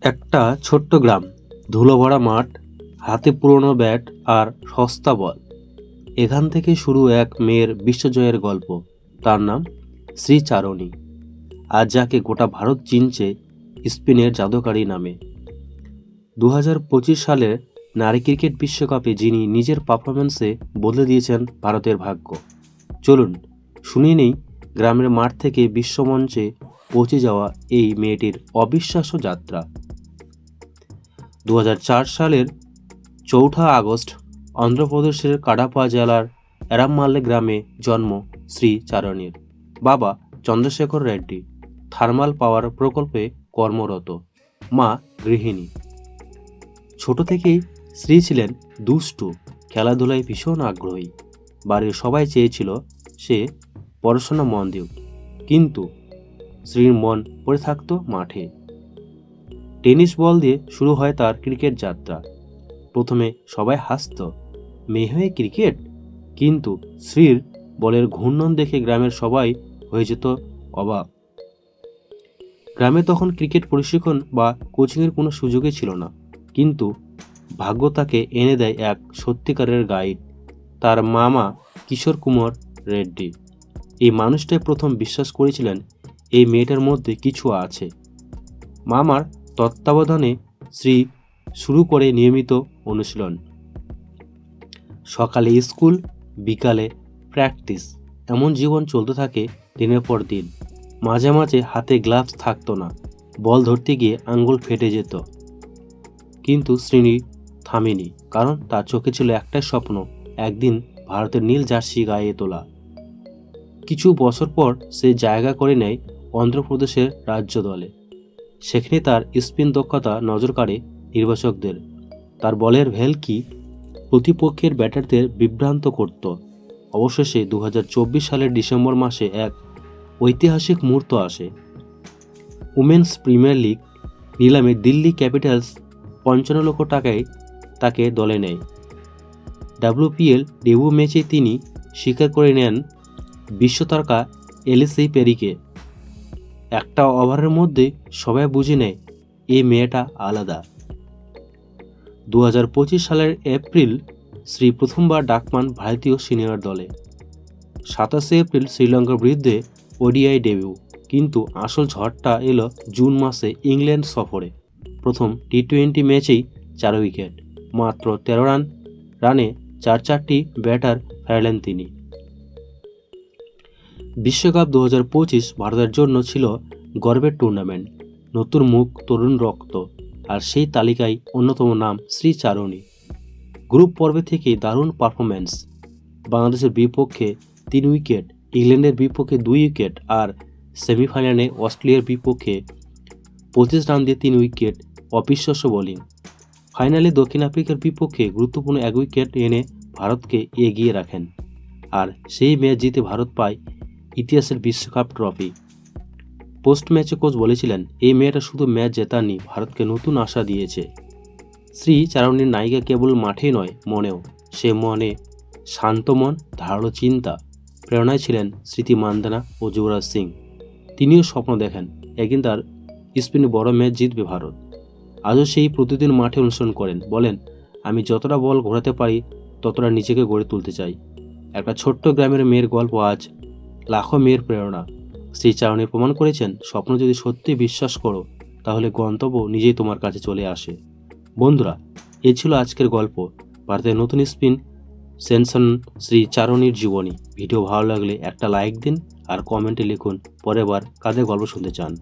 একটা ছোট্ট গ্রাম, ধুলো ভরা মাঠ, হাতে পুরনো ব্যাট আর সস্তা বল। এখান থেকে শুরু এক মেয়ের বিশ্বজয়ের গল্প। তার নাম শ্রীচারণী, আজ যাকে গোটা ভারত চিনছে স্পেনের জাদুকারী নামে। 2025 সালের নারী ক্রিকেট বিশ্বকাপে যিনি নিজের পারফরম্যান্সে বদলে দিয়েছেন ভারতের ভাগ্য। চলুন শুনিয়ে নেই গ্রামের মাঠ থেকে বিশ্বমঞ্চে পৌঁছে যাওয়া এই মেয়েটির অবিশ্বাস্য যাত্রা। 2004 সালের 4 আগস্ট অন্ধ্রপ্রদেশের কাডাপা জেলার এরাম্মালে গ্রামে জন্ম শ্রীচারণীর। বাবা চন্দ্রশেখর রেড্ডি থার্মাল পাওয়ার প্রকল্পে কর্মরত, মা গৃহিণী। ছোট থেকেই শ্রী ছিলেন দুষ্টু, খেলাধুলায় ভীষণ আগ্রহী। বাড়ির সবাই চেয়েছিল সে পড়াশোনা মন দিক, কিন্তু শ্রীর মন পড়ে থাকতো মাঠে। টেনিস বল দিয়ে শুরু হয় তার ক্রিকেট যাত্রা। প্রথমে সবাই হাসত, মেয়ে হয়ে ক্রিকেট, কিন্তু শ্রীর বলের ঘূর্ণন দেখে গ্রামের সবাই হয়ে যেত অবাক। গ্রামে তখন ক্রিকেট প্রশিক্ষণ বা কোচিংয়ের কোনো সুযোগই ছিল না, কিন্তু ভাগ্য তাকে এনে দেয় এক সত্যিকারের গাইড, তার মামা কিশোর কুমার রেড্ডি। এই মানুষটাই প্রথম বিশ্বাস করেছিলেন এই মেয়েটার মধ্যে কিছু আছে। মামার তত্ত্বাবধানে শ্রী শুরু করে নিয়মিত অনুশীলন। সকালে স্কুল, বিকালে প্র্যাকটিস। এমন জীবন চলতে থাকে দিনের পর দিন। মাঝে মাঝে হাতে গ্লাভস থাকতো না, বল ধরতে গিয়ে আঙ্গুল ফেটে যেত, কিন্তু শ্রী থামেনি, কারণ তার চোখে ছিল একটাই স্বপ্ন, একদিন ভারতের নীল জার্সি গায়ে তোলা। কিছু বছর পর সে জায়গা করে নেয় অন্ধ্রপ্রদেশের রাজ্য দলে। সেখানে তার স্পিন দক্ষতা নজর কাড়ে নির্বাচকদের। তার বলের ভেলকি প্রতিপক্ষের ব্যাটারদের বিভ্রান্ত করত। অবশেষে 2024 সালের ডিসেম্বর মাসে এক ঐতিহাসিক মুহূর্ত আসে। উমেন্স প্রিমিয়ার লিগ নিলামে দিল্লি ক্যাপিটালস 55 লক্ষ টাকায় তাকে দলে নেয়। WPL ডেবু ম্যাচে তিনি স্বীকার করে নেন বিশ্বতারকা এলিসি পেরিকে। একটা ওভারের মধ্যে সবাই বুঝে নেয় এই মেয়েটা আলাদা। 2025 সালের এপ্রিল শ্রী প্রথমবার ডাক পান ভারতীয় সিনিয়র দলে। 27 এপ্রিল শ্রীলঙ্কার বিরুদ্ধে ওডিআই ডেবিউ, কিন্তু আসল ঝড়টা এলো জুন মাসে ইংল্যান্ড সফরে। প্রথম টি20 ম্যাচেই 4 উইকেট, মাত্র 13 রানে 4টি ব্যাটার ফেরালেন তিনি। বিশ্বকাপ 2025 ভারতের জন্য ছিল গর্বের টুর্নামেন্ট। নতুন মুখ, তরুণ রক্ত, আর সেই তালিকায় অন্যতম নাম শ্রীচারণী। গ্রুপ পর্বে থেকেই দারুণ পারফরম্যান্স। বাংলাদেশের বিপক্ষে 3 উইকেট, ইংল্যান্ডের বিপক্ষে 2 উইকেট, আর সেমিফাইনালে অস্ট্রেলিয়ার বিপক্ষে 25 রান দিয়ে 3 উইকেট। অবিশ্বাস্য বোলিং। ফাইনালে দক্ষিণ আফ্রিকার বিপক্ষে গুরুত্বপূর্ণ 1 উইকেট এনে ভারতকে এগিয়ে রাখেন, আর সেই ম্যাচ জিতে ভারত পায় ইতিহাসের বিশ্বকাপ ট্রফি। পোস্ট ম্যাচে কোচ বলেছিলেন, এই মেয়েটা শুধু ম্যাচ জেতাননি, ভারতকে নতুন আশা দিয়েছে। শ্রীচারণীর নায়িকা কেবল মাঠে নয়, মনেও। সে মনে শান্ত মন, ধারালো চিন্তা। প্রেরণায় ছিলেন স্মৃতি মান্দানা ও যুবরাজ সিং। তিনিও স্বপ্ন দেখেন একদিন তার স্পেনে বড় ম্যাচ জিতবে ভারত। আজও সেই প্রতিদিন মাঠে অনুশীলন করেন, বলেন, আমি যতটা বল ঘোরাতে পারি ততটা নিজেকে গড়ে তুলতে চাই। একটা ছোট্ট গ্রামের মেয়ের গল্প আজ লাখো মেয়ের প্রেরণা। শ্রীচারণী প্রমাণ করেছেন, স্বপ্ন যদি সত্যি বিশ্বাস করো, তাহলে গন্তব্য নিজেই তোমার কাছে চলে আসে। বন্ধুরা, এ ছিল আজকের গল্প, ভারতের নতুন স্পিন সেনসন শ্রীচারণীর জীবনী। ভিডিও ভালো লাগলে একটা লাইক দিন আর কমেন্টে লিখুন পরের বার কাদের গল্প শুনতে চান।